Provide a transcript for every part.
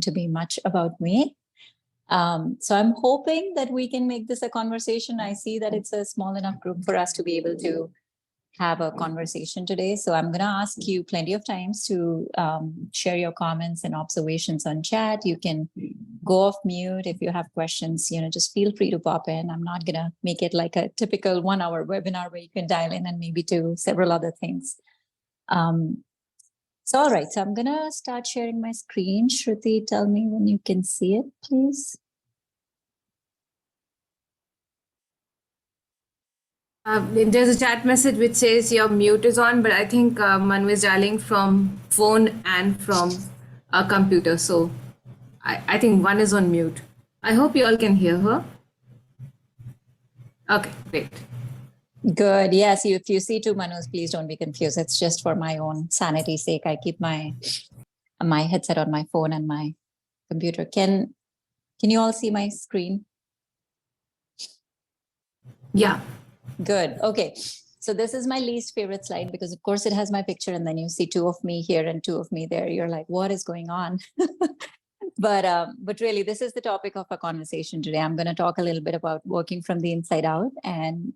to be much about me. So I'm hoping that we can make this a conversation. I see that it's a small enough group for us to be able to have a conversation today. So I'm going to ask you plenty of times to share your comments and observations on chat. You can go off mute if you have questions, just feel free to pop in. I'm not going to make it like a typical 1 hour webinar where you can dial in and maybe do several other things. So, all right, so I'm going to start sharing my screen. Shruti, tell me when you can see it, please. There's a chat message which says your mute is on, but I think Manu is dialing from phone and from a computer. So I think one is on mute. I hope you all can hear her. Okay, great. Good. Yes, if you see two Manus, please don't be confused. It's just for my own sanity's sake. I keep my headset on my phone and my computer. Can you all see my screen? Yeah. Good. Okay. So this is my least favorite slide because of course it has my picture and then you see two of me here and two of me there. You're like, what is going on? But really, this is the topic of our conversation today. I'm going to talk a little bit about working from the inside out, and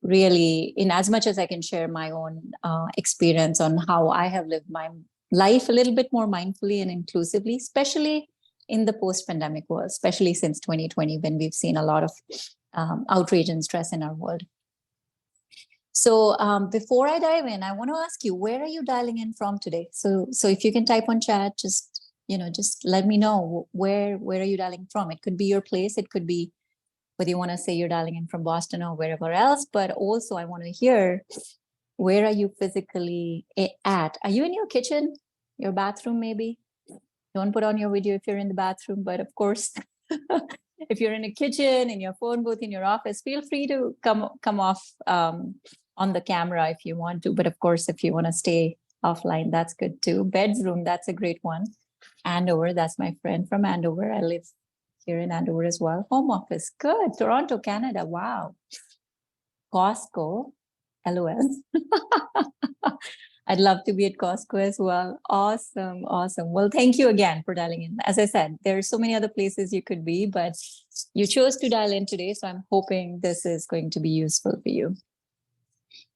really, in as much as I can share my own experience on how I have lived my life a little bit more mindfully and inclusively, especially in the post-pandemic world, especially since 2020, when we've seen a lot of outrage and stress in our world. So before I dive in, I want to ask you, where are you dialing in from today? So if you can type on chat, just let me know where are you dialing from. It could be your place. It could be whether you want to say you're dialing in from Boston or wherever else. But also I want to hear, where are you physically at? Are you in your kitchen, your bathroom maybe? Don't put on your video if you're in the bathroom. But of course, if you're in a kitchen, in your phone booth, in your office, feel free to come off on the camera if you want to. But of course, if you want to stay offline, that's good too. Bedroom, that's a great one. Andover, that's my friend from Andover. I live here in Andover as well. Home office, good. Toronto, Canada, wow. Costco, LOL. I'd love to be at Costco as well. Awesome, awesome. Well, thank you again for dialing in. As I said, there are so many other places you could be, but you chose to dial in today, so I'm hoping this is going to be useful for you.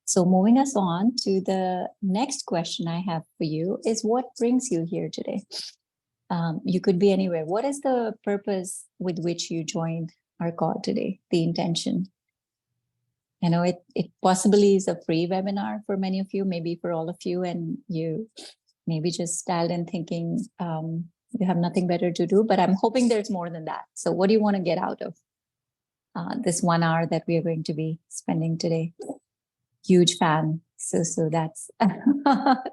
So moving us on to the next question I have for you is, what brings you here today? You could be anywhere. What is the purpose with which you joined our call today, the intention? I know it possibly is a free webinar for many of you, maybe for all of you, and you maybe just dialed in thinking you have nothing better to do, but I'm hoping there's more than that. So what do you want to get out of this 1 hour that we are going to be spending today? Huge fan. So that's,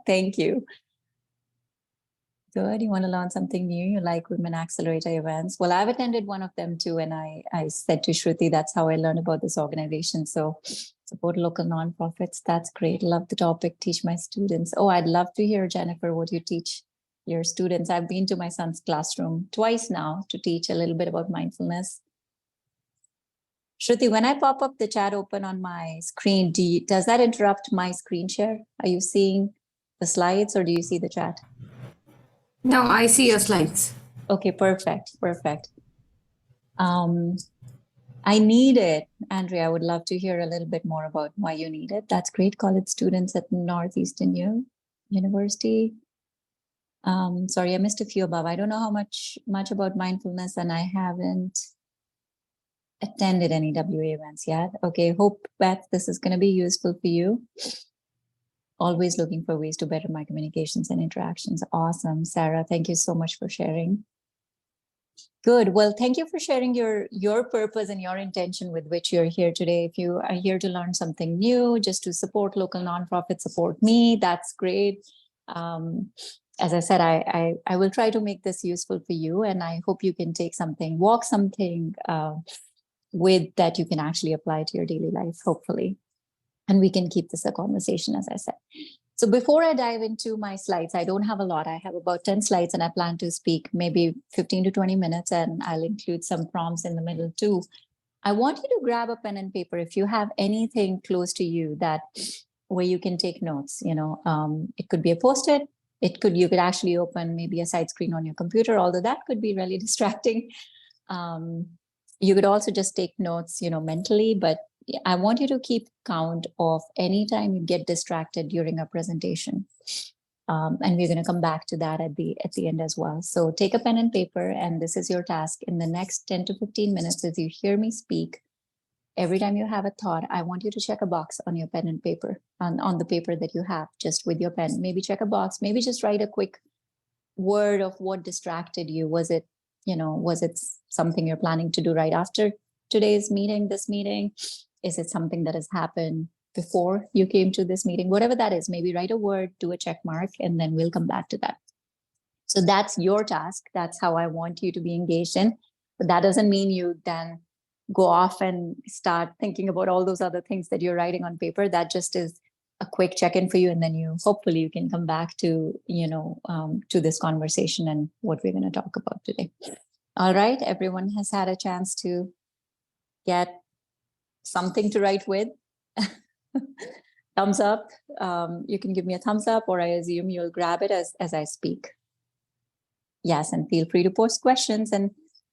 thank you. Good. You want to learn something new? You like Women Accelerator events? Well, I've attended one of them too. And I said to Shruti, that's how I learned about this organization. So support local nonprofits. That's great. Love the topic. Teach my students. Oh, I'd love to hear, Jennifer, what you teach your students. I've been to my son's classroom twice now to teach a little bit about mindfulness. Shruti, when I pop up the chat open on my screen, does that interrupt my screen share? Are you seeing the slides or do you see the chat? No, I see your slides. Okay, perfect. I need it. Andrea, I would love to hear a little bit more about why you need it. That's great. College students at Northeastern University. Sorry, I missed a few above. I don't know how much about mindfulness, and I haven't attended any WA events yet. Okay, hope that this is going to be useful for you. Always looking for ways to better my communications and interactions. Awesome. Sarah, thank you so much for sharing. Good. Well, thank you for sharing your purpose and your intention with which you're here today. If you are here to learn something new, just to support local nonprofits, support me, that's great. As I said, I will try to make this useful for you, and I hope you can take something, walk something with that you can actually apply to your daily life, hopefully. And we can keep this a conversation, as I said. So before I dive into my slides, I don't have a lot. I have about 10 slides and I plan to speak maybe 15 to 20 minutes, and I'll include some prompts in the middle too. I want you to grab a pen and paper if you have anything close to you where you can take notes. It could be a Post-it, you could actually open maybe a side screen on your computer, although that could be really distracting. You could also just take notes, mentally, but I want you to keep count of any time you get distracted during a presentation. And we're going to come back to that at the end as well. So take a pen and paper, and this is your task. In the next 10 to 15 minutes, as you hear me speak, every time you have a thought, I want you to check a box on your pen and paper, on the paper that you have, just with your pen. Maybe check a box, maybe just write a quick word of what distracted you. Was it something you're planning to do right after today's meeting, this meeting? Is it something that has happened before you came to this meeting? Whatever that is, maybe write a word, do a check mark, and then we'll come back to that. So that's your task. That's how I want you to be engaged in. But that doesn't mean you then go off and start thinking about all those other things that you're writing on paper. That just is a quick check-in for you. And then hopefully you can come back to, to this conversation and what we're going to talk about today. All right. Everyone has had a chance to get something to write with. Thumbs up. You can give me a thumbs up, or I assume you'll grab it as I speak. Yes, and feel free to post questions, and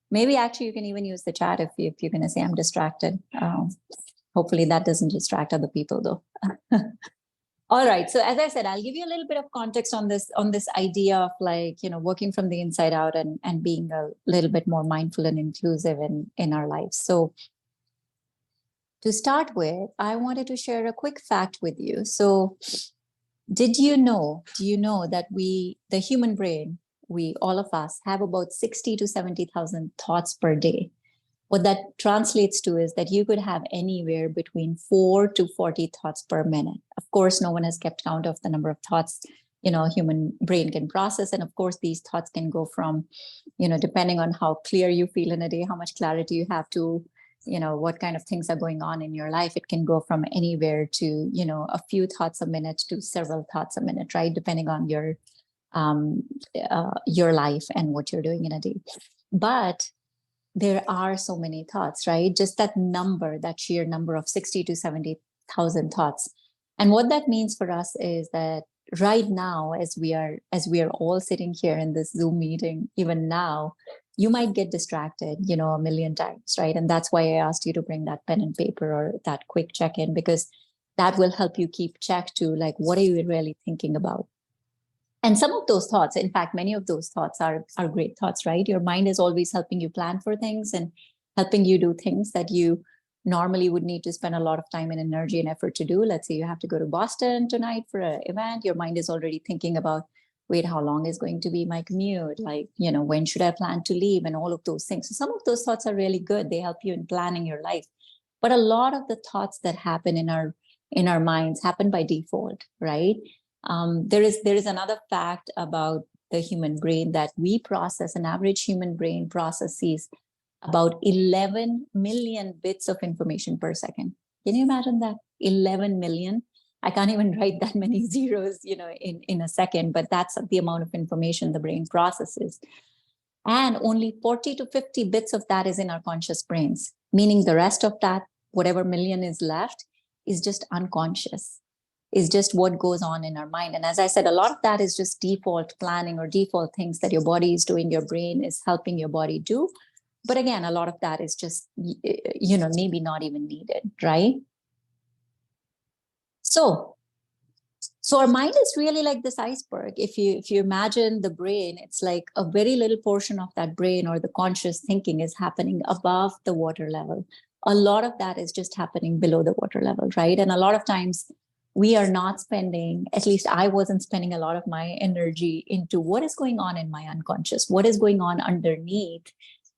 maybe actually you can even use the chat if you're going to say I'm distracted. Hopefully that doesn't distract other people though. All right. So as I said, I'll give you a little bit of context on this idea of working from the inside out and being a little bit more mindful and inclusive in our lives. So to start with, I wanted to share a quick fact with you. So do you know that the human brain, all of us, have about 60 to 70,000 thoughts per day? What that translates to is that you could have anywhere between 4 to 40 thoughts per minute. Of course, no one has kept count of the number of thoughts, human brain can process. And of course, these thoughts can go from, depending on how clear you feel in a day, how much clarity you have to, what kind of things are going on in your life. It can go from anywhere to, a few thoughts a minute to several thoughts a minute, right? Depending on your life and what you're doing in a day. But there are so many thoughts, right? Just that sheer number of 60 to 70,000 thoughts. And what that means for us is that right now, as we are all sitting here in this Zoom meeting, even now, you might get distracted, a million times, right? And that's why I asked you to bring that pen and paper or that quick check-in, because that will help you keep check to what are you really thinking about? And some of those thoughts, in fact, many of those thoughts are great thoughts, right? Your mind is always helping you plan for things and helping you do things that you normally would need to spend a lot of time and energy and effort to do. Let's say you have to go to Boston tonight for an event. Your mind is already thinking about, wait, how long is going to be my commute? When should I plan to leave? And all of those things. So some of those thoughts are really good. They help you in planning your life. But a lot of the thoughts that happen in our minds happen by default, right? There is another fact about the human brain that an average human brain processes about 11 million bits of information per second. Can you imagine that? 11 million. I can't even write that many zeros, in a second, but that's the amount of information the brain processes. And only 40 to 50 bits of that is in our conscious brains, meaning the rest of that, whatever million is left, is just unconscious, is just what goes on in our mind. And as I said, a lot of that is just default planning or default things that your body is doing, your brain is helping your body do. But again, a lot of that is just, maybe not even needed, right? So our mind is really like this iceberg. If you imagine the brain, it's like a very little portion of that brain or the conscious thinking is happening above the water level. A lot of that is just happening below the water level, right? And a lot of times we are not spending, at least I wasn't spending a lot of my energy into what is going on in my unconscious, what is going on underneath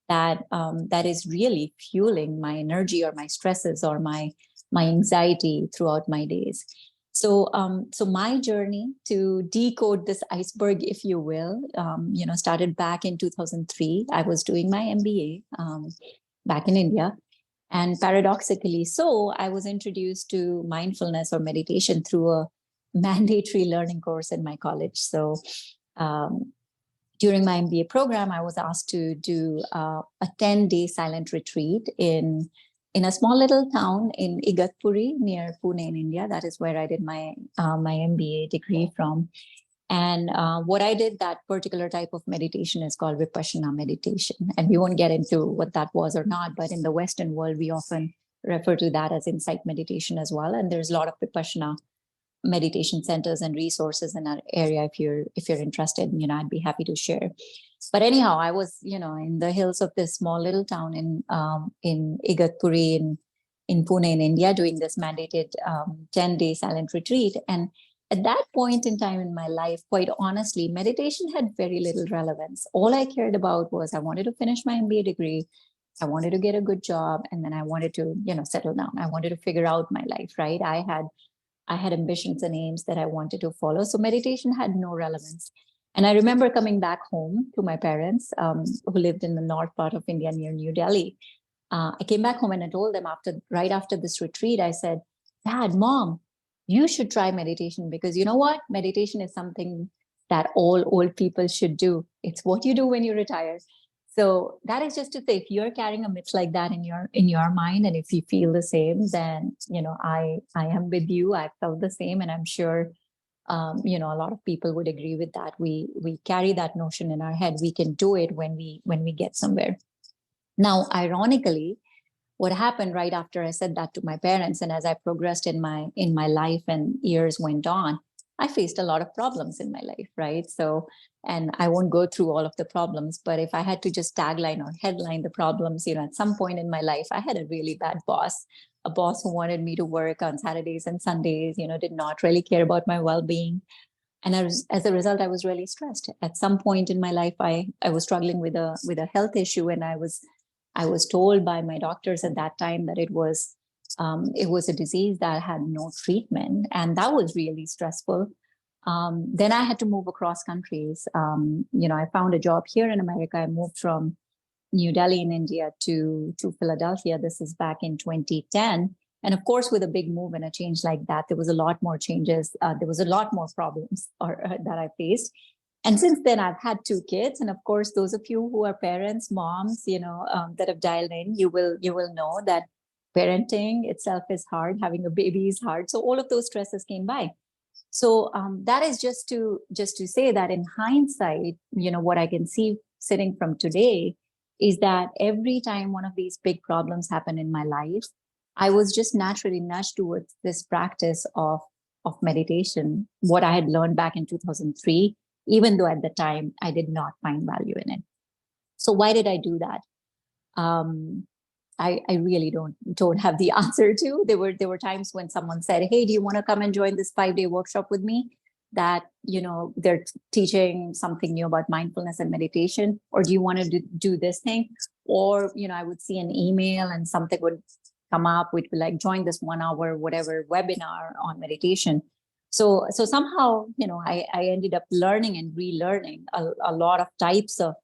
that is really fueling my energy or my stresses or my anxiety throughout my days. So my journey to decode this iceberg, if you will, started back in 2003. I was doing my MBA back in India. And paradoxically so, I was introduced to mindfulness or meditation through a mandatory learning course in my college. So during my MBA program, I was asked to do a 10-day silent retreat in a small little town in Igatpuri near Pune in India. That is where I did my MBA degree from. And what I did, that particular type of meditation is called Vipassana meditation. And we won't get into what that was or not, but in the Western world, we often refer to that as insight meditation as well. And there's a lot of Vipassana meditation centers and resources in our area. If you're interested, I'd be happy to share. But anyhow, I was, in the hills of this small little town in Igatpuri in Pune in India, doing this mandated 10-day silent retreat. And at that point in time in my life, quite honestly, meditation had very little relevance. All I cared about was I wanted to finish my MBA degree. I wanted to get a good job. And then I wanted to, settle down. I wanted to figure out my life, right? I had ambitions and aims that I wanted to follow. So meditation had no relevance. And I remember coming back home to my parents who lived in the north part of India near New Delhi. I came back home and I told them right after this retreat, I said, Dad, Mom, you should try meditation, because you know what? Meditation is something that all old people should do. It's what you do when you retire. So that is just to say, if you're carrying a myth like that in your mind, and if you feel the same, then I am with you. I felt the same, and I'm sure a lot of people would agree with that. We carry that notion in our head. We can do it when we get somewhere. Now, ironically, what happened right after I said that to my parents, and as I progressed in my life and years went on, I faced a lot of problems in my life, right? So, and I won't go through all of the problems, but if I had to just tagline or headline the problems, at some point in my life, I had a really bad boss, a boss who wanted me to work on Saturdays and Sundays, did not really care about my well-being. And as a result, I was really stressed. At some point in my life, I was struggling with a health issue, and I was told by my doctors at that time that it was a disease that had no treatment, and that was really stressful. Then I had to move across countries. I found a job here in America. I moved from New Delhi in India to Philadelphia. This is back in 2010. And of course, with a big move and a change like that, there was a lot more changes. There was a lot more problems that I faced. And since then, I've had 2 kids. And of course, those of you who are parents, moms, that have dialed in, you will know that parenting itself is hard. Having a baby is hard. So all of those stresses came by. So that is just to say that in hindsight, what I can see sitting from today is that every time one of these big problems happened in my life, I was just naturally nudged towards this practice of meditation, what I had learned back in 2003, even though at the time I did not find value in it. So why did I do that? I really don't have the answer to. There were times when someone said, "Hey, do you want to come and join this 5-day workshop with me?" That they're teaching something new about mindfulness and meditation, or do you want to do this thing? Or I would see an email and something would come up, which would be like, join this 1 hour whatever webinar on meditation. So somehow I ended up learning and relearning a lot of types of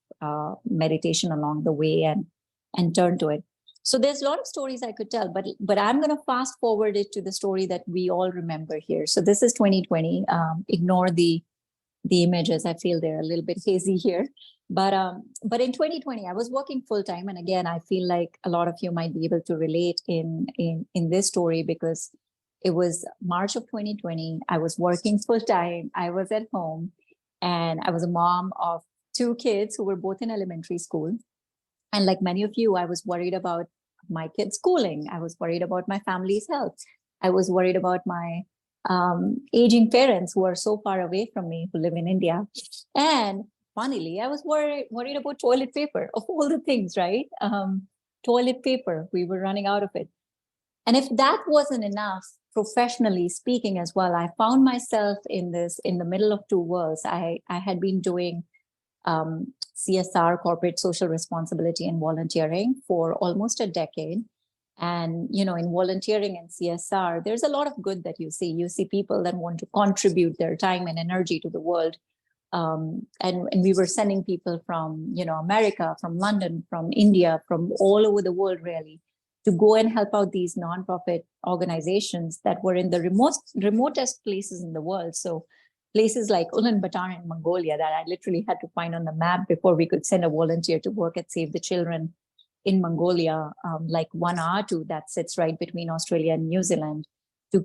meditation along the way and turned to it. So there's a lot of stories I could tell, but I'm going to fast forward it to the story that we all remember here. So this is 2020. Ignore the images. I feel they're a little bit hazy here. But in 2020, I was working full time. And again, I feel like a lot of you might be able to relate in this story, because it was March of 2020. I was working full time. I was at home, and I was a mom of 2 kids who were both in elementary school. And like many of you, I was worried about my kids' schooling. I was worried about my family's health. I was worried about my aging parents who are so far away from me, who live in India. And funnily, I was worried about toilet paper, of all the things, right? Toilet paper, we were running out of it. And if that wasn't enough, professionally speaking as well, I found myself in the middle of 2 worlds. I had been doing CSR, corporate social responsibility, and volunteering for almost a decade. And, in volunteering and CSR, there's a lot of good that you see. You see people that want to contribute their time and energy to the world. And we were sending people from, America, from London, from India, from all over the world, really, to go and help out these nonprofit organizations that were in the remotest places in the world. So places like Ulaanbaatar in Mongolia that I literally had to find on the map before we could send a volunteer to work at Save the Children in Mongolia, like Vanuatu that sits right between Australia and New Zealand.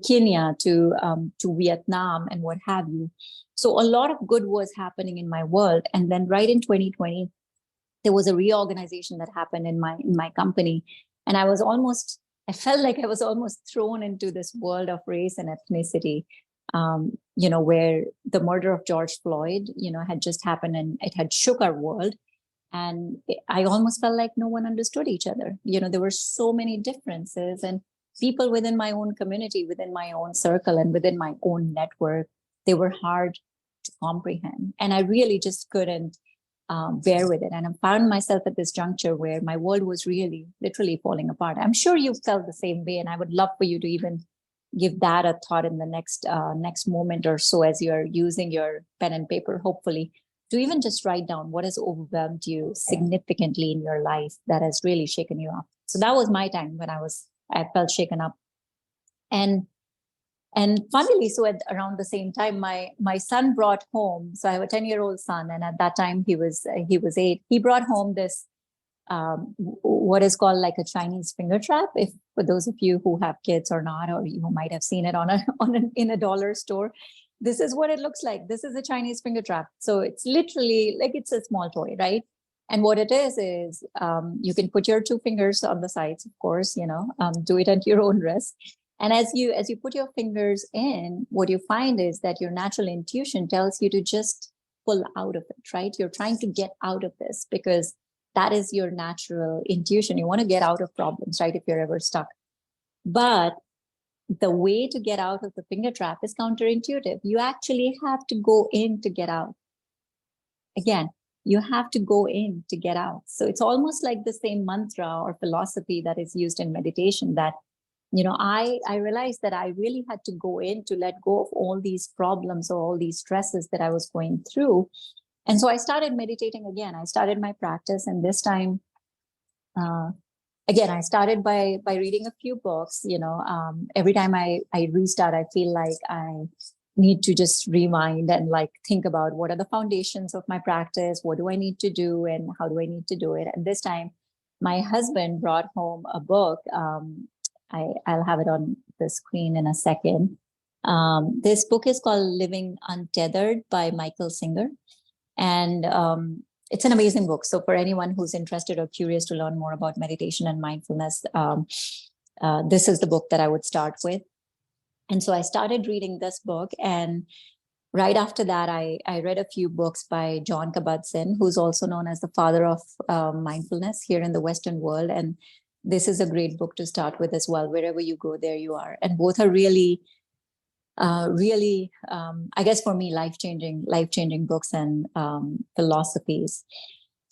Kenya, to Vietnam, and what have you. So a lot of good was happening in my world. And then right in 2020, there was a reorganization that happened in my company, and I felt like I was almost thrown into this world of race and ethnicity, where the murder of George Floyd, had just happened, and it had shook our world. And I almost felt like no one understood each other. There were so many differences, and people within my own community, within my own circle, and within my own network, they were hard to comprehend. And I really just couldn't bear with it. And I found myself at this juncture where my world was really literally falling apart. I'm sure you felt the same way. And I would love for you to even give that a thought in the next moment or so, as you're using your pen and paper, hopefully, to even just write down what has overwhelmed you significantly in your life that has really shaken you up. So that was my time when I felt shaken up. And funnily, so around the same time, my son brought home. So I have a 10-year-old son, and at that time he was 8. He brought home this what is called like a Chinese finger trap. If for those of you who have kids or not, or you might have seen it in a dollar store, this is what it looks like. This is a Chinese finger trap. So it's literally like it's a small toy, right? And what it is you can put your 2 fingers on the sides, of course, do it at your own risk. And as you put your fingers in, what you find is that your natural intuition tells you to just pull out of it, right? You're trying to get out of this because that is your natural intuition. You want to get out of problems, right? If you're ever stuck. But the way to get out of the finger trap is counterintuitive. You actually have to go in to get out. Again, you have to go in to get out. So it's almost like the same mantra or philosophy that is used in meditation, that I realized that I really had to go in to let go of all these problems or all these stresses that I was going through. And so I started meditating again. I started my practice. And this time, again, I started by reading a few books. Every time I restart, I feel like I need to just rewind and like think about what are the foundations of my practice? What do I need to do? And how do I need to do it? And this time, my husband brought home a book. I'll have it on the screen in a second. This book is called Living Untethered by Michael Singer. And it's an amazing book. So for anyone who's interested or curious to learn more about meditation and mindfulness, this is the book that I would start with. And so I started reading this book. And right after that, I read a few books by John Kabat-Zinn, who's also known as the father of mindfulness here in the Western world. And this is a great book to start with as well. Wherever you go, there you are. And both are really, I guess for me, life-changing books and philosophies.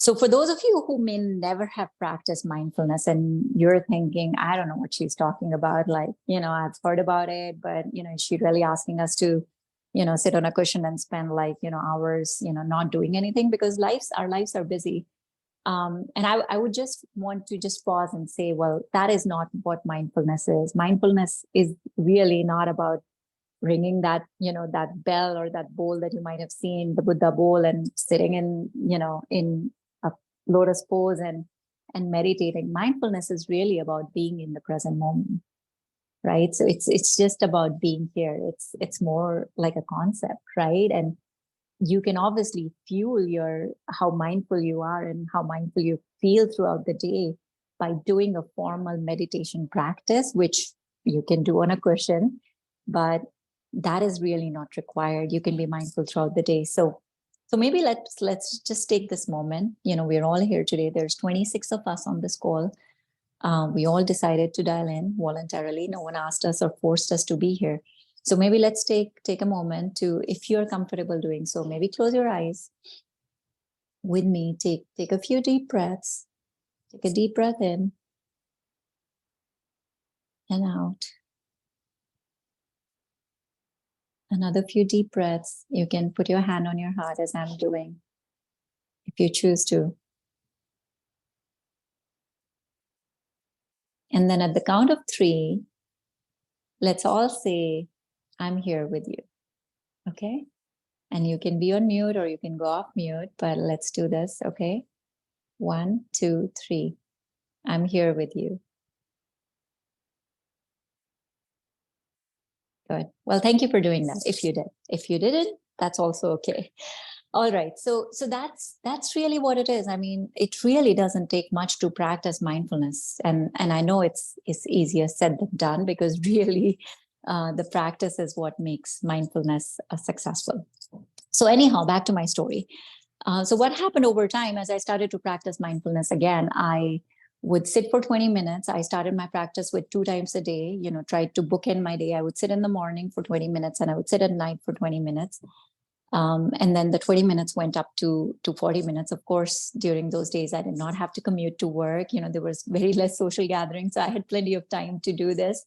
So for those of you who may never have practiced mindfulness and you're thinking, I don't know what she's talking about. Like, I've heard about it, but, is she really asking us to, sit on a cushion and spend like, hours, not doing anything? Because our lives are busy. And I would just want to just pause and say, well, that is not what mindfulness is. Mindfulness is really not about ringing that, that bell or that bowl that you might have seen, the Buddha bowl, and sitting in, in a lotus pose and meditating. Mindfulness is really about being in the present moment, right? So it's just about being here. It's more like a concept, right? And you can obviously fuel how mindful you are and how mindful you feel throughout the day by doing a formal meditation practice, which you can do on a cushion, but that is really not required. You can be mindful throughout the day. So maybe let's just take this moment. We're all here today. There's 26 of us on this call. We all decided to dial in voluntarily. No one asked us or forced us to be here. So maybe let's take a moment to, if you're comfortable doing so, maybe close your eyes with me. Take a few deep breaths. Take a deep breath in and out. Another few deep breaths. You can put your hand on your heart as I'm doing, if you choose to. And then at the count of 3, let's all say, I'm here with you. Okay? And you can be on mute or you can go off mute, but let's do this, okay? 1, 2, 3. I'm here with you. Good. Well, thank you for doing that. If you did, if you didn't, that's also okay. All right. So that's really what it is. I mean, it really doesn't take much to practice mindfulness, and I know it's easier said than done, because really, the practice is what makes mindfulness successful. So anyhow, back to my story. So what happened over time, as I started to practice mindfulness again, I would sit for 20 minutes. I started my practice with 2 times a day, tried to book in my day. I would sit in the morning for 20 minutes and I would sit at night for 20 minutes. And then the 20 minutes went up to 40 minutes. Of course, during those days, I did not have to commute to work. There was very less social gatherings. So I had plenty of time to do this.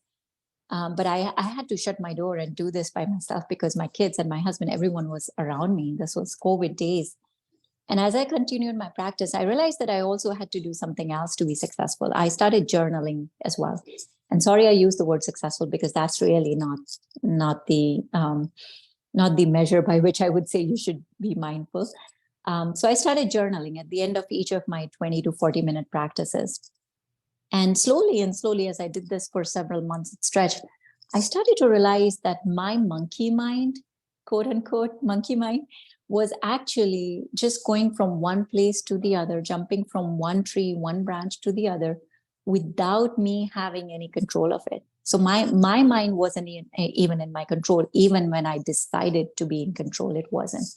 But I had to shut my door and do this by myself, because my kids and my husband, everyone was around me. This was COVID days. And as I continued my practice, I realized that I also had to do something else to be successful. I started journaling as well. And sorry, I use the word successful, because that's really not the measure by which I would say you should be mindful. So I started journaling at the end of each of my 20 to 40 minute practices. And slowly, as I did this for several months at stretch, I started to realize that my monkey mind, quote unquote, monkey mind, was actually just going from one place to the other, jumping from one tree, one branch to the other, without me having any control of it. So my mind wasn't even in my control. Even when I decided to be in control, it wasn't.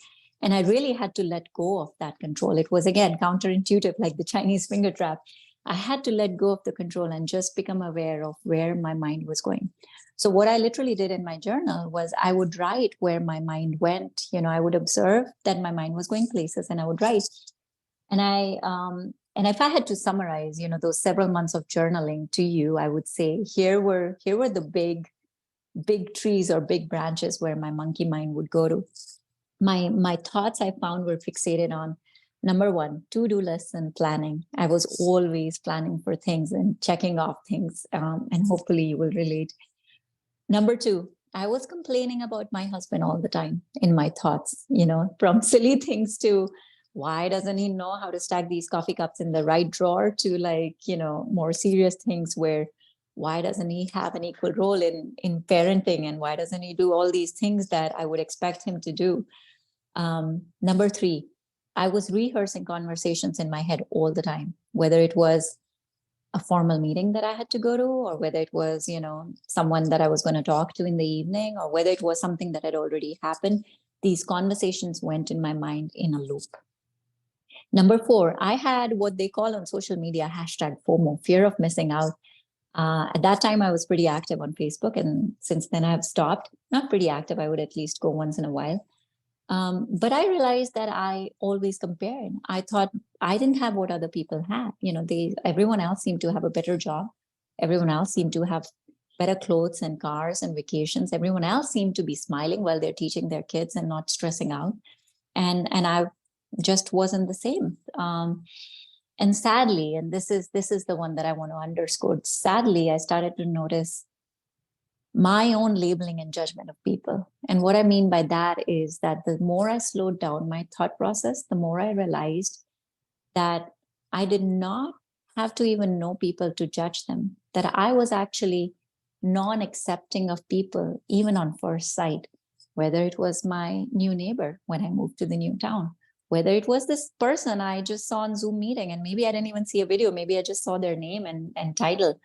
And I really had to let go of that control. It was, again, counterintuitive, like the Chinese finger trap. I had to let go of the control and just become aware of where my mind was going. So what I literally did in my journal was I would write where my mind went. I would observe that my mind was going places, and I would write. And if I had to summarize, those several months of journaling to you, I would say here were the big trees or big branches where my monkey mind would go to. My thoughts, I found, were fixated on, number one, to-do lists and planning. I was always planning for things and checking off things, and hopefully you will relate. Number two, I was complaining about my husband all the time in my thoughts, from silly things to, why doesn't he know how to stack these coffee cups in the right drawer, to more serious things where, why doesn't he have an equal role in parenting, and why doesn't he do all these things that I would expect him to do? Number three, I was rehearsing conversations in my head all the time, whether it was a formal meeting that I had to go to, or whether it was, someone that I was going to talk to in the evening, or whether it was something that had already happened. These conversations went in my mind in a loop. Number four, I had what they call on social media #FOMO, fear of missing out. At that time, I was pretty active on Facebook, and since then I've stopped. Not pretty active, I would at least go once in a while. But I realized that I always compared. I thought I didn't have what other people had. Everyone else seemed to have a better job. Everyone else seemed to have better clothes and cars and vacations. Everyone else seemed to be smiling while they're teaching their kids and not stressing out. And I just wasn't the same. And sadly, and this is the one that I want to underscore. Sadly, I started to notice my own labeling and judgment of people. And what I mean by that is that the more I slowed down my thought process, the more I realized that I did not have to even know people to judge them, that I was actually non-accepting of people, even on first sight, whether it was my new neighbor when I moved to the new town, whether it was this person I just saw on Zoom meeting, and maybe I didn't even see a video, maybe I just saw their name and title,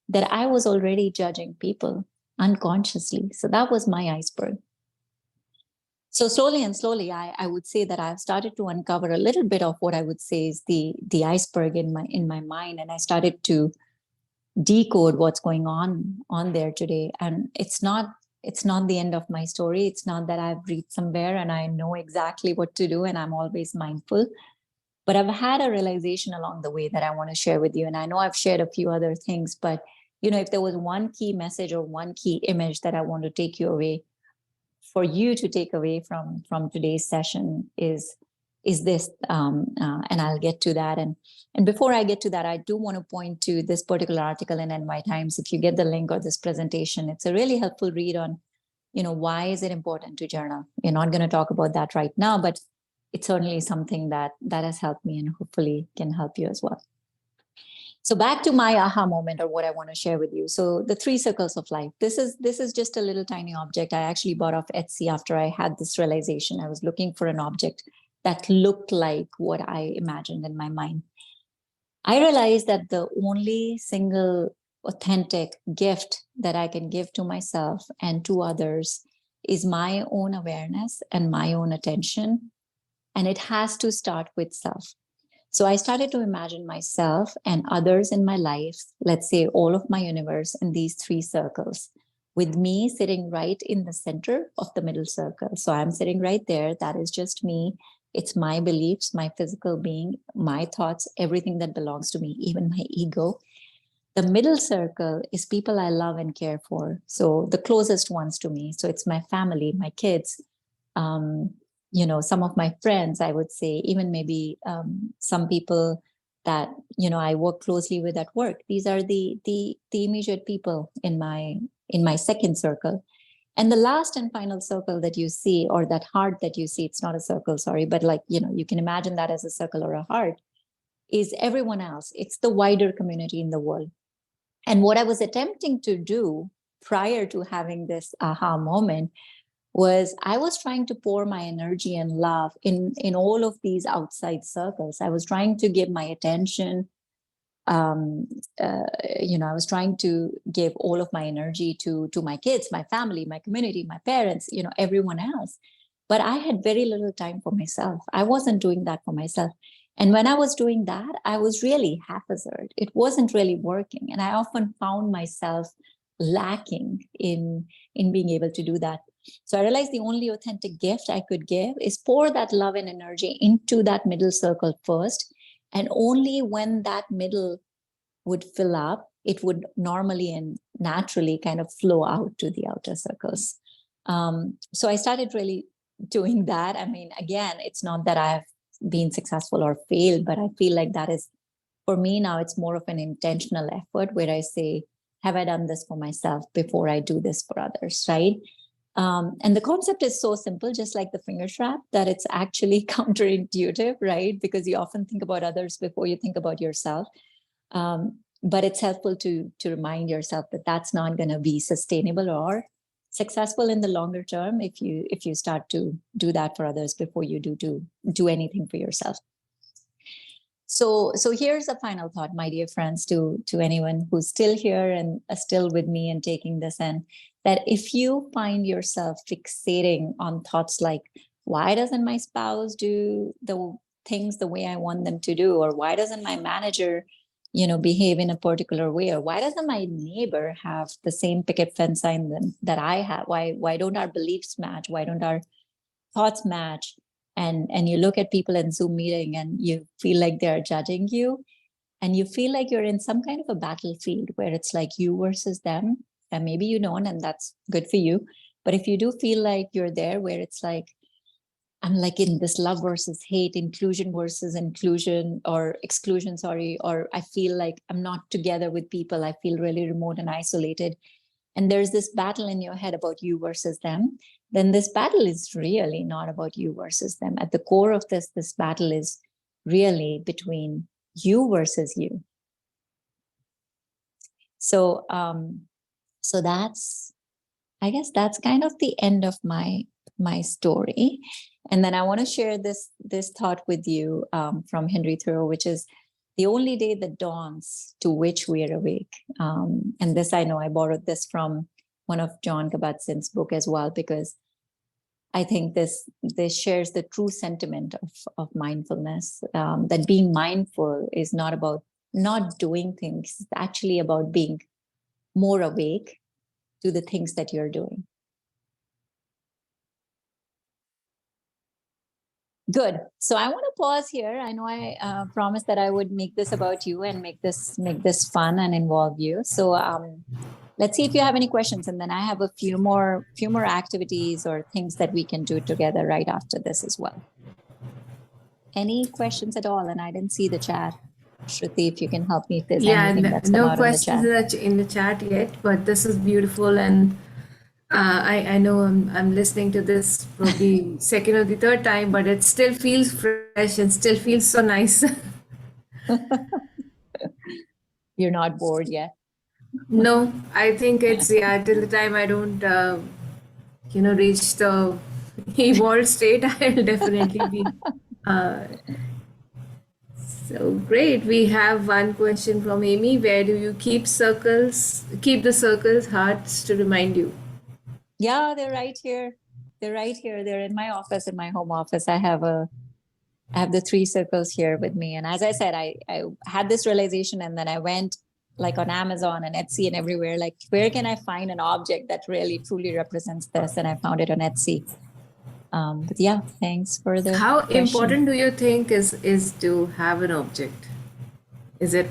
that I was already judging people unconsciously. So that was my iceberg. So slowly, I would say that I've started to uncover a little bit of what I would say is the iceberg in my mind, and I started to decode what's going on there today. And it's not the end of my story. It's not that I've read somewhere and I know exactly what to do and I'm always mindful. But I've had a realization along the way that I want to share with you. And I know I've shared a few other things, but if there was one key message or one key image that I want to take you away, for you to take away from today's session is this, and I'll get to that. And before I get to that, I do want to point to this particular article in NY Times. If you get the link or this presentation, it's a really helpful read on, why is it important to journal? We're not going to talk about that right now, but it's certainly something that has helped me and hopefully can help you as well. So back to my aha moment, or what I want to share with you. So the 3 circles of life. This is just a little tiny object I actually bought off Etsy after I had this realization. I was looking for an object that looked like what I imagined in my mind. I realized that the only single authentic gift that I can give to myself and to others is my own awareness and my own attention. And it has to start with self. So I started to imagine myself and others in my life, let's say all of my universe in these 3 circles, with me sitting right in the center of the middle circle. So I'm sitting right there. That is just me. It's my beliefs, my physical being, my thoughts, everything that belongs to me, even my ego. The middle circle is people I love and care for. So the closest ones to me. So it's my family, my kids, some of my friends, I would say, even maybe some people that I work closely with at work. These are the immediate people in my second circle. And the last and final circle that you see, or that heart that you see, it's not a circle, sorry, but you can imagine that as a circle or a heart, is everyone else. It's the wider community in the world. And what I was attempting to do prior to having this aha moment was I was trying to pour my energy and love in all of these outside circles. I was trying to give my attention. I was trying to give all of my energy to my kids, my family, my community, my parents, everyone else. But I had very little time for myself. I wasn't doing that for myself. And when I was doing that, I was really haphazard. It wasn't really working. And I often found myself lacking in being able to do that. So I realized the only authentic gift I could give is pour that love and energy into that middle circle first. And only when that middle would fill up, it would normally and naturally kind of flow out to the outer circles. So I started really doing that. I mean, again, it's not that I've been successful or failed, but I feel like that is, for me now, it's more of an intentional effort where I say, have I done this for myself before I do this for others, right? And the concept is so simple, just like the finger trap, that it's actually counterintuitive, right? Because you often think about others before you think about yourself. But it's helpful to remind yourself that that's not going to be sustainable or successful in the longer term if you start to do that for others before you do anything for yourself. So here's a final thought, my dear friends, to anyone who's still here and still with me and taking this in, that if you find yourself fixating on thoughts like, why doesn't my spouse do the things the way I want them to do? Or why doesn't my manager, behave in a particular way? Or why doesn't my neighbor have the same picket fence sign that I have? Why don't our beliefs match? Why don't our thoughts match? And you look at people in Zoom meeting and you feel like they're judging you, and you feel like you're in some kind of a battlefield where it's like you versus them. And maybe you don't, and that's good for you. But if you do feel like you're there where it's like, I'm like in this love versus hate, inclusion versus inclusion or exclusion, sorry, or I feel like I'm not together with people, I feel really remote and isolated, and there's this battle in your head about you versus them, then this battle is really not about you versus them. At the core of this battle is really between you versus you. So that's, I guess that's kind of the end of my story. And then I want to share this thought with you from Henry Thoreau, which is, the only day that dawns to which we are awake. And this, I know I borrowed this from one of John Kabat-Zinn's book as well, because I think this shares the true sentiment of mindfulness, that being mindful is not about not doing things, it's actually about being more awake to the things that you're doing. Good. So I want to pause here. I know I promised that I would make this about you and make this fun and involve you. So let's see if you have any questions, and then I have a few more activities or things that we can do together right after this as well. Any questions at all? And I didn't see the chat. Shruti, if you can help me if there's anything that's come out in the chat. No questions in the chat yet, but this is beautiful, and I know I'm listening to this probably second or the third time, but it still feels fresh and still feels so nice. You're not bored yet. No, I think it's, yeah, till the time I don't, reach the evolved state, I'll definitely be. Uh, so great. We have one question from Amy. Where do you keep the circles, hearts to remind you? Yeah, they're right here. They're right here. They're in my office, in my home office. I have the 3 circles here with me. And as I said, I had this realization, and then I went like on Amazon and Etsy and everywhere, like, where can I find an object that really truly represents this? And I found it on Etsy. But yeah, thanks for the How question. important do you think is to have an object? Is it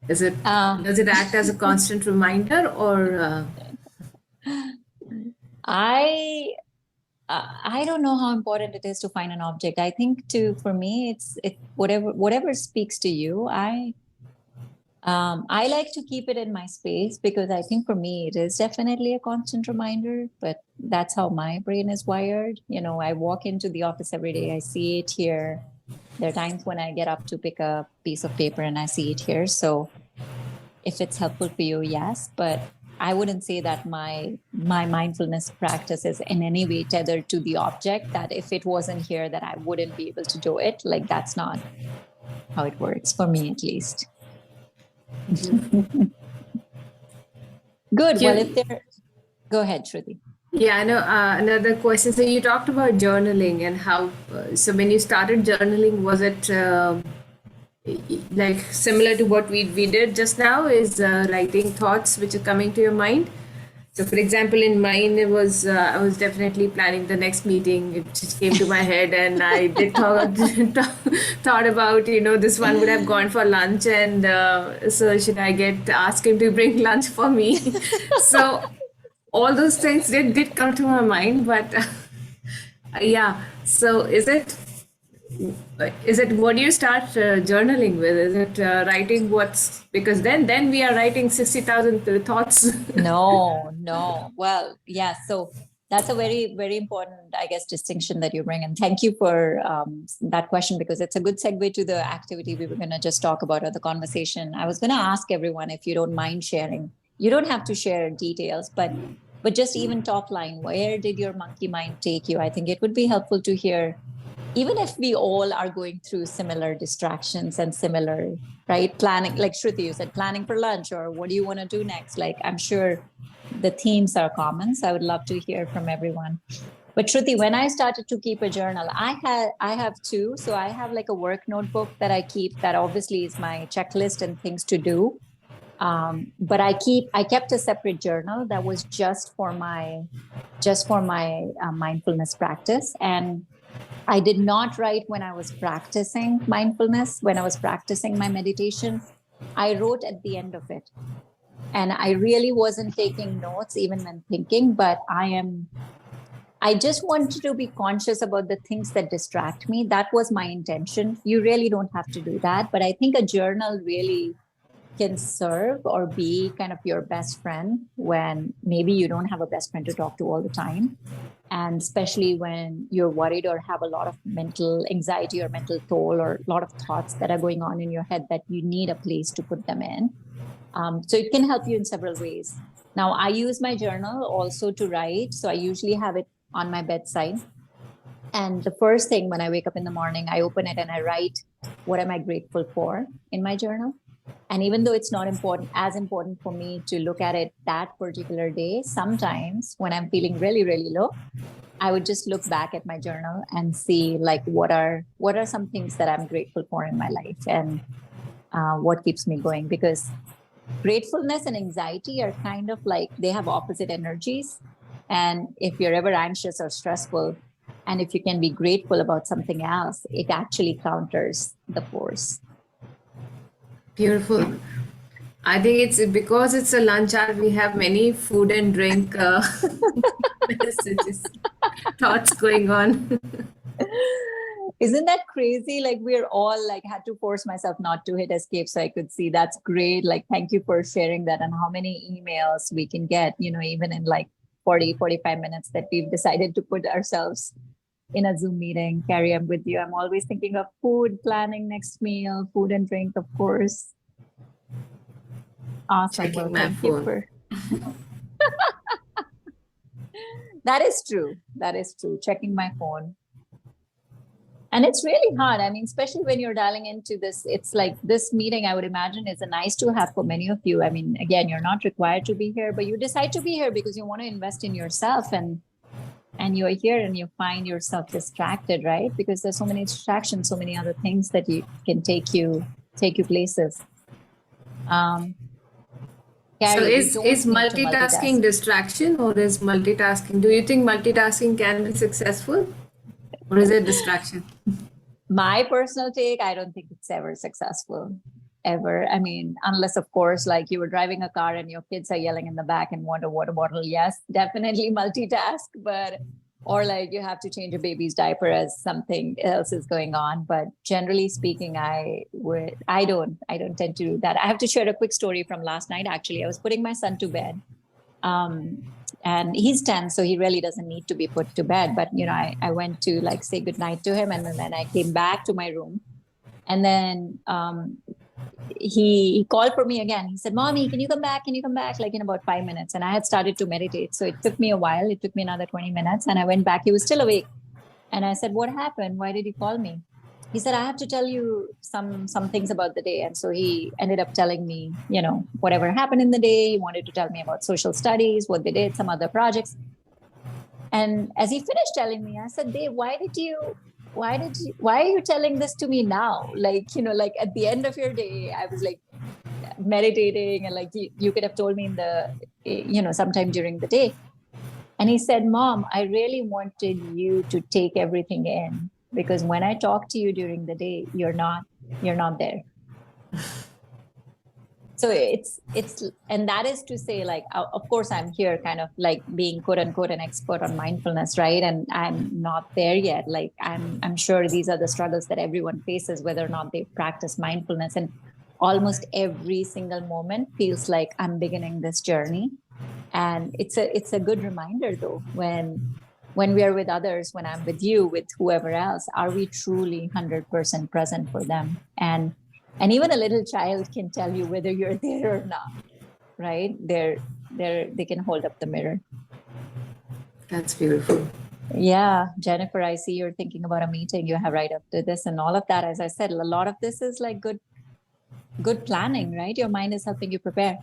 does it act as a constant reminder, or I don't know how important it is to find an object. I think for me, it's whatever speaks to you. I like to keep it in my space because I think for me it is definitely a constant reminder, but that's how my brain is wired. I walk into the office every day, I see it here. There are times when I get up to pick a piece of paper and I see it here. So if it's helpful for you, yes, but I wouldn't say that my mindfulness practice is in any way tethered to the object, that if it wasn't here that I wouldn't be able to do it. Like, that's not how it works for me, at least. Good. Well, go ahead, Shruti. Yeah, I know. Another question. So you talked about journaling and how. So when you started journaling, was it like similar to what we did just now? Is writing thoughts which are coming to your mind? So, for example, in mine, it was I was definitely planning the next meeting. It just came to my head, and I did thought about, this one would have gone for lunch, and so should I ask him to bring lunch for me? So all those things did come to my mind, but yeah. So is it what do you start journaling with? Is it writing because then we are writing 60,000 thoughts. No. Well, yeah. So that's a very, very important, I guess, distinction that you bring. And thank you for that question, because it's a good segue to the activity we were going to just talk about, or the conversation. I was going to ask everyone if you don't mind sharing. You don't have to share details, but just even top line, where did your monkey mind take you? I think it would be helpful to hear, even if we all are going through similar distractions and similar, right? Planning, like Shruti, you said, planning for lunch, or what do you want to do next? Like, I'm sure the themes are common. So I would love to hear from everyone. But Shruti, when I started to keep a journal, I have 2. So I have like a work notebook that I keep, that obviously is my checklist and things to do. But I kept a separate journal that was just for my mindfulness practice. And I did not write when I was practicing mindfulness, when I was practicing my meditation. I wrote at the end of it. And I really wasn't taking notes even when thinking, but I just wanted to be conscious about the things that distract me. That was my intention. You really don't have to do that. But I think a journal really can serve or be kind of your best friend when maybe you don't have a best friend to talk to all the time. And especially when you're worried or have a lot of mental anxiety or mental toll or a lot of thoughts that are going on in your head that you need a place to put them in. So it can help you in several ways. Now, I use my journal also to write. So I usually have it on my bedside. And the first thing when I wake up in the morning, I open it and I write, what am I grateful for in my journal? And even though it's not as important for me to look at it that particular day, sometimes when I'm feeling really, really low, I would just look back at my journal and see like what are some things that I'm grateful for in my life, and what keeps me going. Because gratefulness and anxiety are kind of like, they have opposite energies. And if you're ever anxious or stressful, and if you can be grateful about something else, it actually counters the force. Beautiful. I think it's because it's a lunch hour, we have many food and drink messages, thoughts going on. Isn't that crazy? Like, we're all like, had to force myself not to hit escape so I could see. That's great. Like, thank you for sharing that, and how many emails we can get, even in like 40-45 minutes that we've decided to put ourselves in a Zoom meeting. Carrie, I'm with you. I'm always thinking of food, planning next meal, food and drink, of course. Awesome. checking Well, my thank you phone. for that is true. That is true. Checking my phone. And it's really hard. I mean, especially when you're dialing into this, it's like this meeting, I would imagine, is a nice to have for many of you. I mean, again, you're not required to be here, but you decide to be here because you want to invest in yourself, and you're here and you find yourself distracted, right? Because there's so many distractions, so many other things that you can take you places. So Carrie, we is don't need to multitasking multitask. distraction, or is multitasking? Do you think multitasking can be successful, or is it distraction? My personal take, I don't think it's ever successful, ever. I mean, unless, of course, like you were driving a car and your kids are yelling in the back and want a water bottle. Yes, definitely multitask, but or like you have to change a baby's diaper as something else is going on. But generally speaking, I don't tend to do that. I have to share a quick story from last night. Actually, I was putting my son to bed. And he's 10, so he really doesn't need to be put to bed. But, I went to like say goodnight to him. And then I came back to my room. And then he called for me again. He said, "Mommy, can you come back? Can you come back?" Like in about 5 minutes. And I had started to meditate. So it took me a while. It took me another 20 minutes. And I went back. He was still awake. And I said, "What happened? Why did you call me?" He said, "I have to tell you some things about the day." And so he ended up telling me, whatever happened in the day. He wanted to tell me about social studies, what they did, some other projects. And as he finished telling me, I said, "Dave, why are you telling this to me now? Like, like at the end of your day, I was like meditating, and like you could have told me in the, sometime during the day." And he said, "Mom, I really wanted you to take everything in, because when I talk to you during the day, you're not there." So and that is to say, like, of course, I'm here kind of like being quote unquote an expert on mindfulness, right? And I'm not there yet. Like, I'm sure these are the struggles that everyone faces, whether or not they practice mindfulness. And almost every single moment feels like I'm beginning this journey. And it's a good reminder, though, when we are with others, when I'm with you, with whoever else, are we truly 100% present for them? And even a little child can tell you whether you're there or not, right? They can hold up the mirror. That's beautiful. Yeah, Jennifer, I see you're thinking about a meeting you have right after this, and all of that. As I said, a lot of this is like good planning, right? Your mind is helping you prepare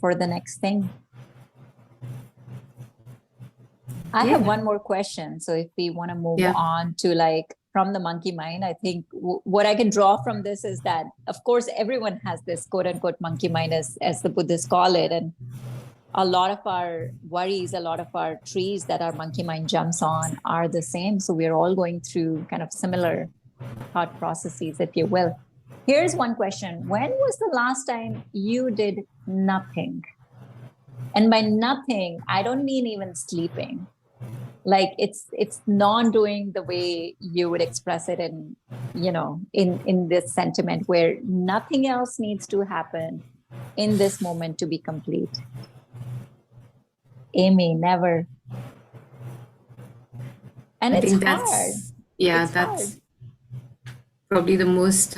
for the next thing. I have one more question. So if we want to move on to like from the monkey mind, I think what I can draw from this is that, of course, everyone has this quote unquote monkey mind, as the Buddhists call it. And a lot of our worries, a lot of our trees that our monkey mind jumps on are the same. So we're all going through kind of similar thought processes, if you will. Here's one question. When was the last time you did nothing? And by nothing, I don't mean even sleeping. Like it's non-doing the way you would express it in, in this sentiment where nothing else needs to happen in this moment to be complete. Amy, never. And I it's think hard. That's probably the most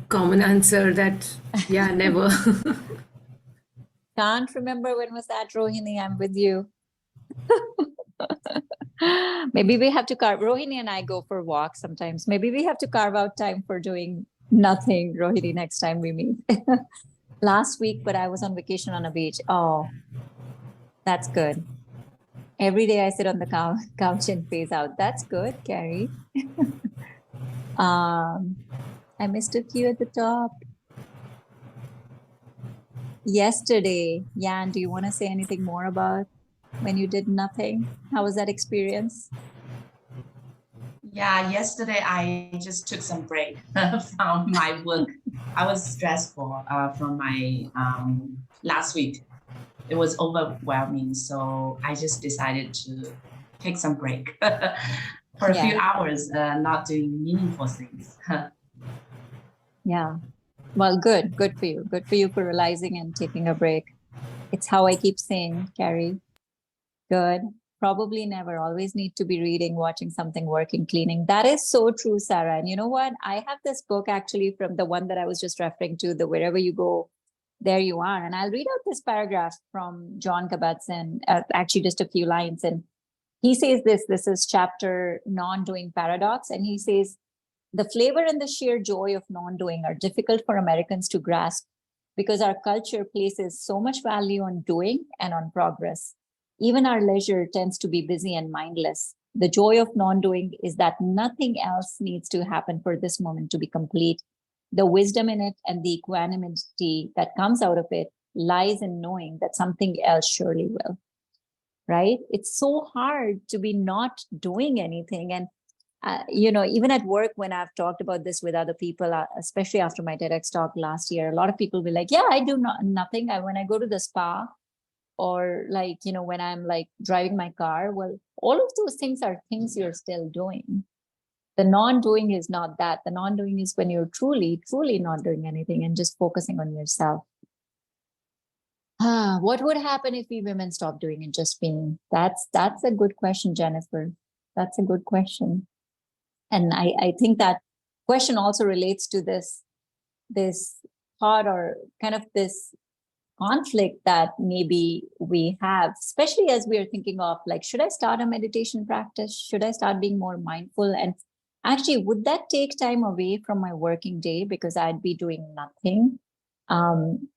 common answer that, never. Can't remember when was that, Rohini. I'm with you. Maybe we have to Rohini and I go for walks sometimes. Maybe we have to carve out time for doing nothing, Rohini, next time we meet. Last week, but I was on vacation on a beach. Oh, that's good. Every day I sit on the couch and phase out. That's good, Carrie. I missed a few at the top. Yesterday, Yan, do you want to say anything more about when you did nothing? How was that experience? Yeah, yesterday I just took some break from my work. I was stressful from my last week. It was overwhelming, so I just decided to take some break for a few hours, not doing meaningful things. Yeah. Well, good for you. Good for you for realizing and taking a break. It's how I keep saying, Carrie. Good. Probably never. Always need to be reading, watching something, working, cleaning. That is so true, Sarah. And you know what? I have this book actually from the one that I was just referring to, the Wherever You Go, There You Are. And I'll read out this paragraph from John Kabat-Zinn, actually just a few lines. And he says this is chapter Non-Doing Paradox. And he says, the flavor and the sheer joy of non-doing are difficult for Americans to grasp because our culture places so much value on doing and on progress. Even our leisure tends to be busy and mindless. The joy of non-doing is that nothing else needs to happen for this moment to be complete. The wisdom in it and the equanimity that comes out of it lies in knowing that something else surely will, right? It's so hard to be not doing anything. And, even at work, when I've talked about this with other people, especially after my TEDx talk last year, a lot of people will be like, yeah, I do nothing. When I go to the spa, or like, when I'm like driving my car, well, all of those things are things you're still doing. The non-doing is not that. The non-doing is when you're truly, truly not doing anything and just focusing on yourself. What would happen if we women stopped doing and just being? That's a good question, Jennifer. That's a good question. And I think that question also relates to this thought, or kind of this conflict that maybe we have, especially as we are thinking of like, should I start a meditation practice? Should I start being more mindful? And actually, would that take time away from my working day because I'd be doing nothing? And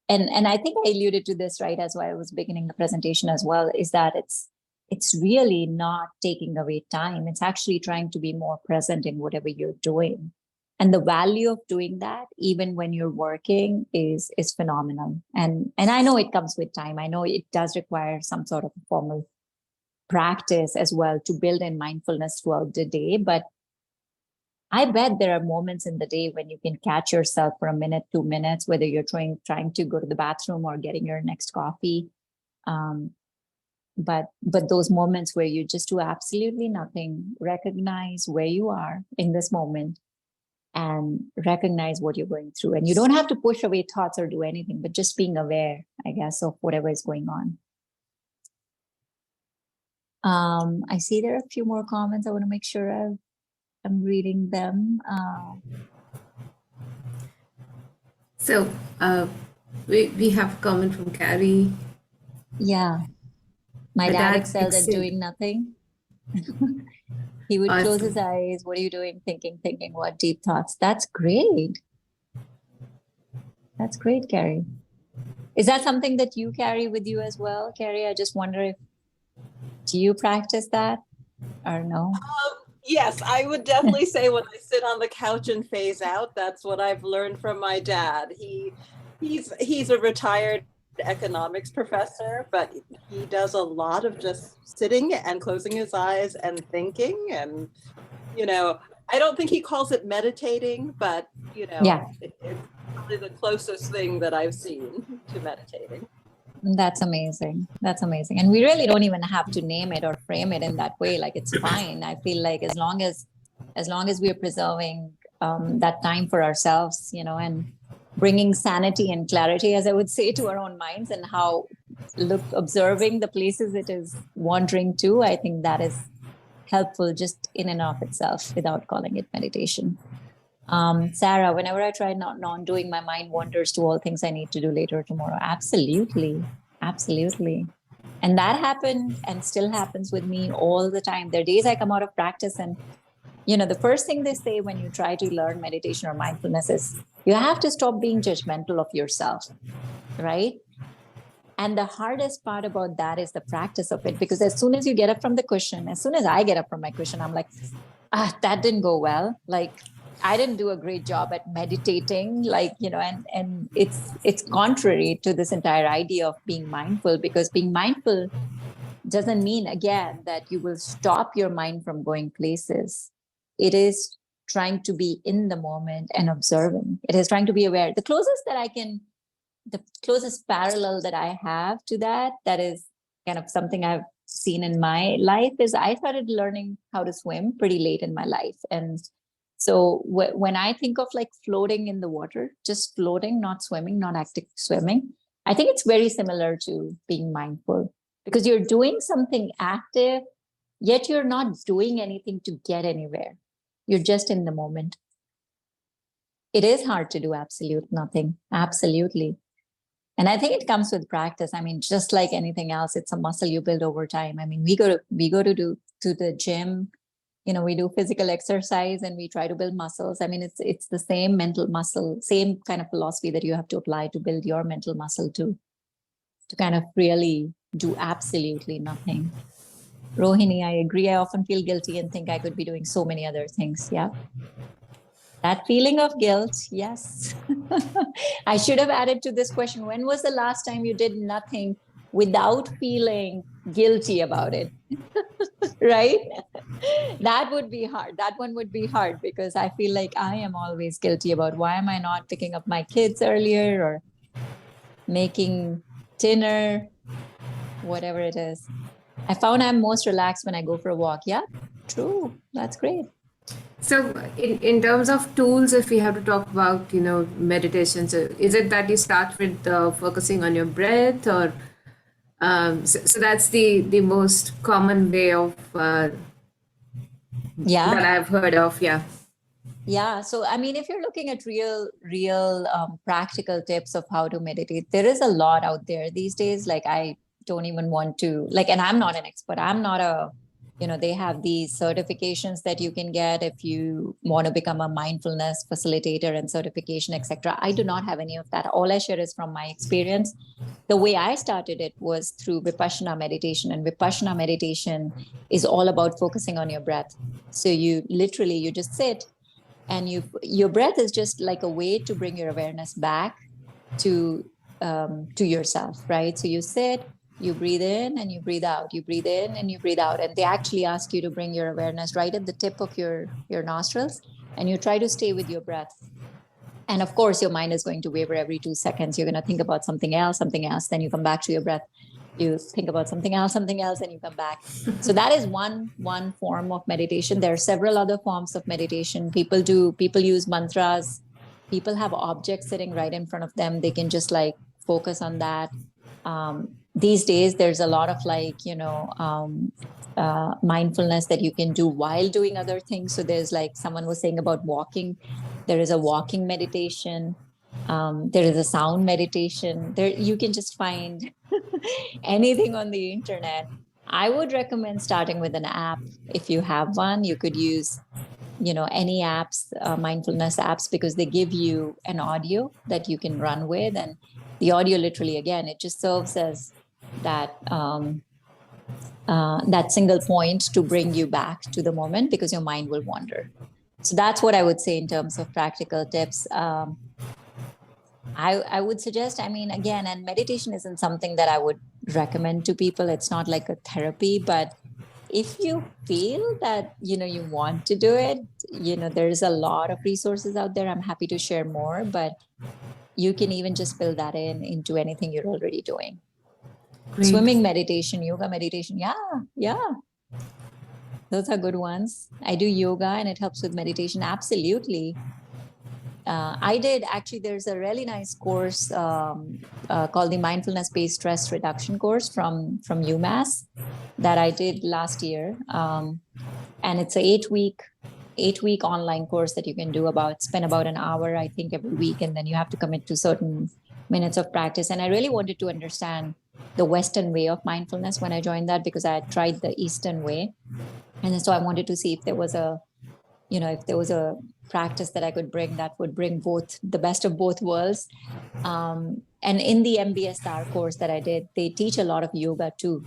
I think I alluded to this right as I was beginning the presentation as well, is that it's really not taking away time. It's actually trying to be more present in whatever you're doing. And the value of doing that, even when you're working, is phenomenal. And I know it comes with time. I know it does require some sort of formal practice as well to build in mindfulness throughout the day. But I bet there are moments in the day when you can catch yourself for a minute, 2 minutes, whether you're trying to go to the bathroom or getting your next coffee. But those moments where you just do absolutely nothing, recognize where you are in this moment, and recognize what you're going through. And you don't have to push away thoughts or do anything, but just being aware, I guess, of whatever is going on. I see there are a few more comments. I want to make sure I'm reading them. So we have a comment from Carrie. Yeah. My dad excelled at doing nothing. He would close his eyes. What are you doing? Thinking, what deep thoughts? That's great. That's great, Carrie. Is that something that you carry with you as well, Carrie? I just wonder do you practice that or no? Yes, I would definitely say when I sit on the couch and phase out, that's what I've learned from my dad. He's a retired economics professor, but he does a lot of just sitting and closing his eyes and thinking. And, I don't think he calls it meditating, but, Yeah. It's probably the closest thing that I've seen to meditating. That's amazing. That's amazing. And we really don't even have to name it or frame it in that way. Like, it's fine. I feel like as long as we are preserving that time for ourselves, and bringing sanity and clarity, as I would say, to our own minds, and observing the places it is wandering to, I think that is helpful just in and of itself without calling it meditation. Sarah, whenever I try not doing, my mind wanders to all things I need to do later tomorrow. Absolutely. Absolutely. And that happened and still happens with me all the time. There are days I come out of practice and, the first thing they say when you try to learn meditation or mindfulness is you have to stop being judgmental of yourself, right? And the hardest part about that is the practice of it, because as soon as you get up from the cushion, as soon as I get up from my cushion, I'm like, that didn't go well. Like, I didn't do a great job at meditating, and it's contrary to this entire idea of being mindful, because being mindful doesn't mean, again, that you will stop your mind from going places. It is trying to be in the moment and observing. It is trying to be aware. The closest parallel that I have to that is kind of something I've seen in my life is I started learning how to swim pretty late in my life. And so when I think of like floating in the water, just floating, not swimming, not active swimming, I think it's very similar to being mindful. because you're doing something active, yet you're not doing anything to get anywhere. You're just in the moment. It is hard to do absolute nothing. Absolutely. And I think it comes with practice. I mean, just like anything else, it's a muscle you build over time. I mean, we go to the gym, we do physical exercise and we try to build muscles. I mean, it's the same mental muscle, same kind of philosophy that you have to apply to build your mental muscle to kind of really do absolutely nothing. Rohini, I agree. I often feel guilty and think I could be doing so many other things. Yeah. That feeling of guilt, yes. I should have added to this question, when was the last time you did nothing without feeling guilty about it? Right? That would be hard. That one would be hard because I feel like I am always guilty about why am I not picking up my kids earlier or making dinner, whatever it is. I found I'm most relaxed when I go for a walk. Yeah, true. That's great. So in terms of tools, if we have to talk about, meditation, so is it that you start with focusing on your breath, or so that's the most common way of that I've heard of. Yeah. So, I mean, if you're looking at real practical tips of how to meditate, there is a lot out there these days. Like, I don't even want to, and I'm not an expert. I'm not they have these certifications that you can get if you want to become a mindfulness facilitator and certification, etc. I do not have any of that. All I share is from my experience. The way I started it was through Vipassana meditation, and Vipassana meditation is all about focusing on your breath. So you just sit, and your breath is just like a way to bring your awareness back to yourself, right? So you sit, you breathe in and you breathe out, you breathe in and you breathe out. And they actually ask you to bring your awareness right at the tip of your nostrils, and you try to stay with your breath. And of course, your mind is going to waver every 2 seconds. You're going to think about something else, then you come back to your breath. You think about something else, and you come back. So that is one form of meditation. There are several other forms of meditation. People use mantras. People have objects sitting right in front of them. They can just focus on that. These days, there's a lot of mindfulness that you can do while doing other things. So there's someone was saying about walking. There is a walking meditation. There is a sound meditation. There you can just find anything on the internet. I would recommend starting with an app. If you have one, you could use any apps, mindfulness apps, because they give you an audio that you can run with. And the audio literally, again, it just serves as that single point to bring you back to the moment, because your mind will wander. So that's what I would say in terms of practical tips. I would suggest, again, and meditation isn't something that I would recommend to people. It's not like a therapy, but if you feel that, you want to do it, there's a lot of resources out there. I'm happy to share more, but you can even just build that into anything you're already doing. Great. Swimming meditation, yoga meditation. Yeah. Those are good ones. I do yoga and it helps with meditation. Absolutely. There's a really nice course called the Mindfulness-Based Stress Reduction course from UMass that I did last year. And it's an 8-week online course that you can do spend about an hour, I think, every week. And then you have to commit to certain minutes of practice. And I really wanted to understand the Western way of mindfulness when I joined that, because I had tried the Eastern way. And so I wanted to see if there was a practice that I could bring that would bring the best of both worlds. And in the MBSR course that I did, they teach a lot of yoga too.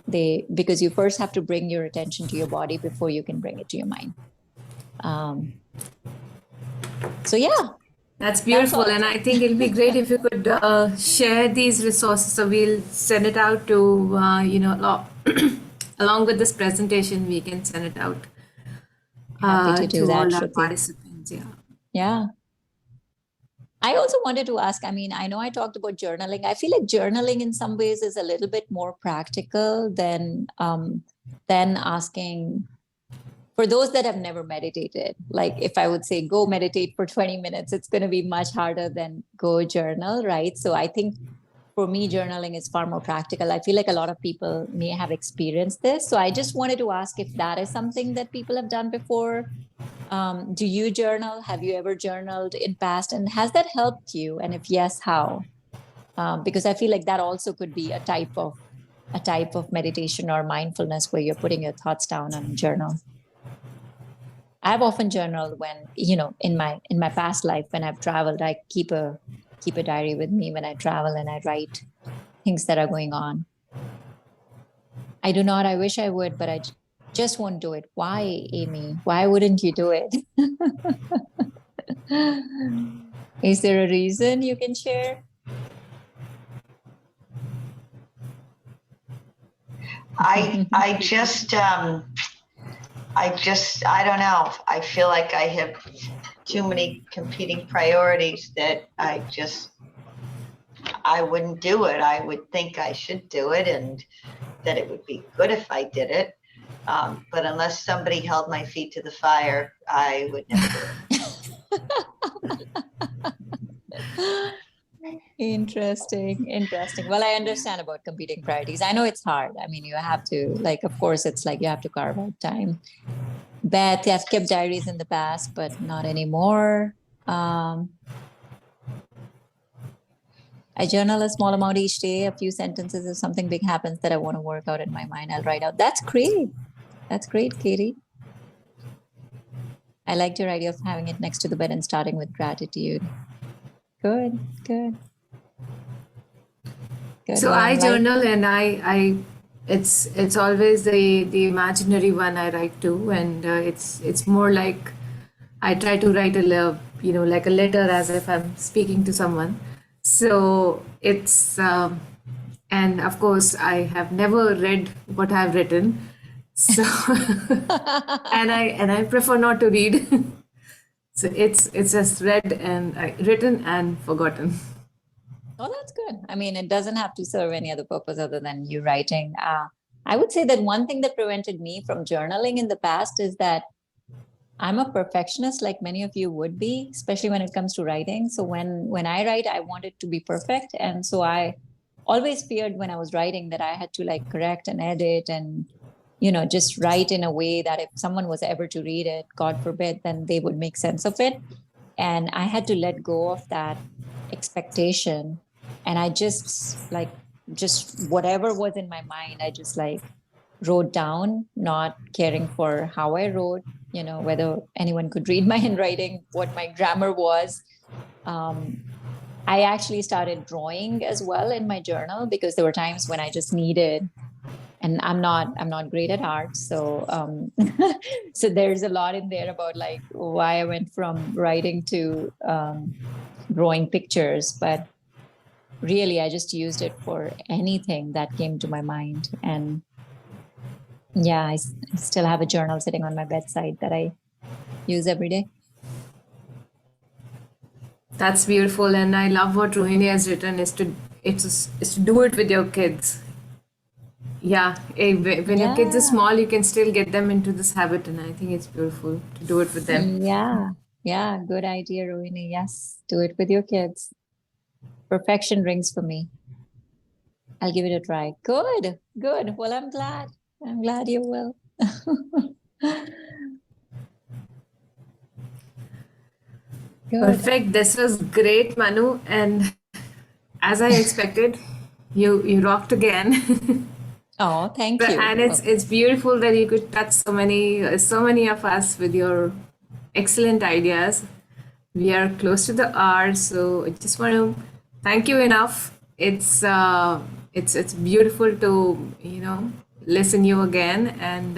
Because you first have to bring your attention to your body before you can bring it to your mind. So yeah. That's beautiful. And I think it'll be great if you could share these resources. So we'll send it out to, along with this presentation, we can send it out. Happy to do that, all our participants. Yeah. I also wanted to ask, I know I talked about journaling. I feel like journaling in some ways is a little bit more practical than asking, for those that have never meditated, if I would say go meditate for 20 minutes, it's going to be much harder than go journal, right? So I think for me, journaling is far more practical. I feel like a lot of people may have experienced this. So I just wanted to ask if that is something that people have done before. Do you journal? Have you ever journaled in past? And has that helped you? And if yes, how? Because I feel like that also could be a type of meditation or mindfulness where you're putting your thoughts down on a journal. I've often journaled when, in my past life, when I've traveled, I keep a diary with me when I travel, and I write things that are going on. I do not. I wish I would, but I just won't do it. Why, Amy? Why wouldn't you do it? Is there a reason you can share? I don't know. I feel like I have too many competing priorities that I wouldn't do it. I would think I should do it and that it would be good if I did it. But unless somebody held my feet to the fire, I would never do it. Interesting. Well, I understand about competing priorities. I know it's hard. I mean, you have to, of course, it's like you have to carve out time. Beth, I've kept diaries in the past, but not anymore. I journal a small amount each day, a few sentences. If something big happens that I want to work out in my mind, I'll write out. That's great. That's great, Katie. I liked your idea of having it next to the bed and starting with gratitude. Good. So I journal, and it's always the imaginary one I write to, and it's more like I try to write like a letter as if I'm speaking to someone. So it's and of course I have never read what I've written, so and I prefer not to read. So it's just read and written and forgotten. Oh, that's good. I mean, it doesn't have to serve any other purpose other than you writing. I would say that one thing that prevented me from journaling in the past is that I'm a perfectionist, like many of you would be, especially when it comes to writing. So when I write, I want it to be perfect. And so I always feared when I was writing that I had to correct and edit and, just write in a way that if someone was ever to read it, God forbid, then they would make sense of it. And I had to let go of that expectation. And I just whatever was in my mind, I just wrote down, not caring for how I wrote, whether anyone could read my handwriting, what my grammar was. I actually started drawing as well in my journal because there were times when I just needed, and I'm not great at art. So, so there's a lot in there about why I went from writing to drawing pictures, but really I just used it for anything that came to my mind. And yeah, I still have a journal sitting on my bedside that I use every day. That's beautiful, and I love what Rohini has written is to do it with your kids. Yeah, when your kids are small, you can still get them into this habit, and I think it's beautiful to do it with them. Yeah, good idea, Rohini. Yes, do it with your kids. Perfection rings for me. I'll give it a try. Good. Well, I'm glad you will. Good. Perfect. This was great, Manu, and as I expected, you rocked again. Oh, thank you. And it's beautiful that you could touch so many of us with your excellent ideas. We are close to the hour, so I just want to thank you enough. It's beautiful to listen you again, and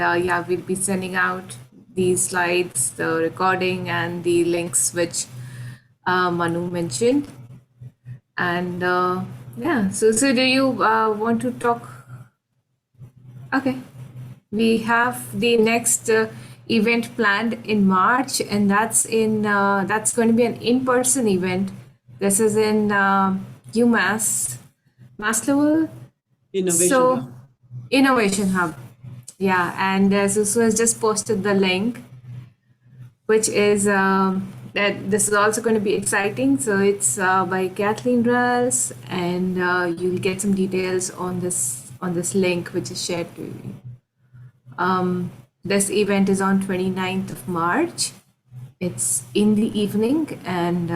we'll be sending out these slides, the recording, and the links which Manu mentioned. And so do you want to talk? Okay, we have the next event planned in March, and that's going to be an in-person event. This is in UMass, Maslowell Innovation Hub. Yeah, and Susu has just posted the link, which is that this is also going to be exciting. So it's by Kathleen Ralls, and you'll get some details on this link which is shared to you. This event is on 29th of March. It's in the evening, and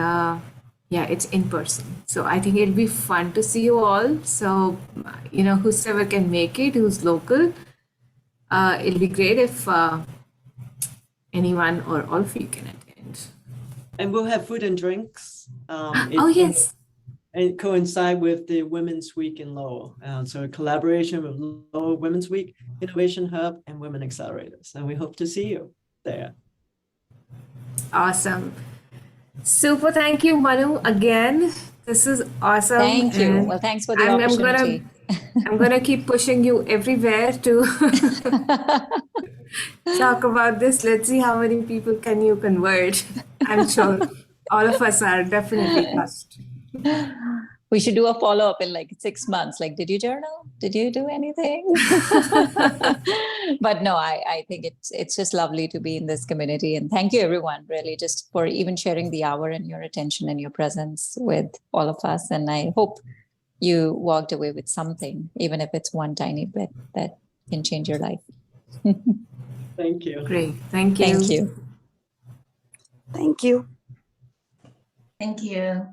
yeah, it's in person. So I think it'll be fun to see you all. So, whoever can make it, who's local, it'll be great if anyone or all of you can attend. And we'll have food and drinks. Oh, yes. It coincide with the Women's Week in Lowell. So a collaboration with Lowell Women's Week, Innovation Hub, and Women Accelerators. And we hope to see you there. Awesome. Super. Thank you, Manu, again. This is awesome. Thank you. and Well, thanks for the I'm opportunity. I'm gonna keep pushing you everywhere to talk about this. Let's see how many people can you convert. I'm sure all of us are definitely touched. We should do a follow-up in like 6 months. Like, did you journal? Did you do anything? But no, I think it's just lovely to be in this community. And thank you, everyone, really, just for even sharing the hour and your attention and your presence with all of us. And I hope you walked away with something, even if it's one tiny bit that can change your life. Thank you. Great. Thank you. Thank you. Thank you. Thank you.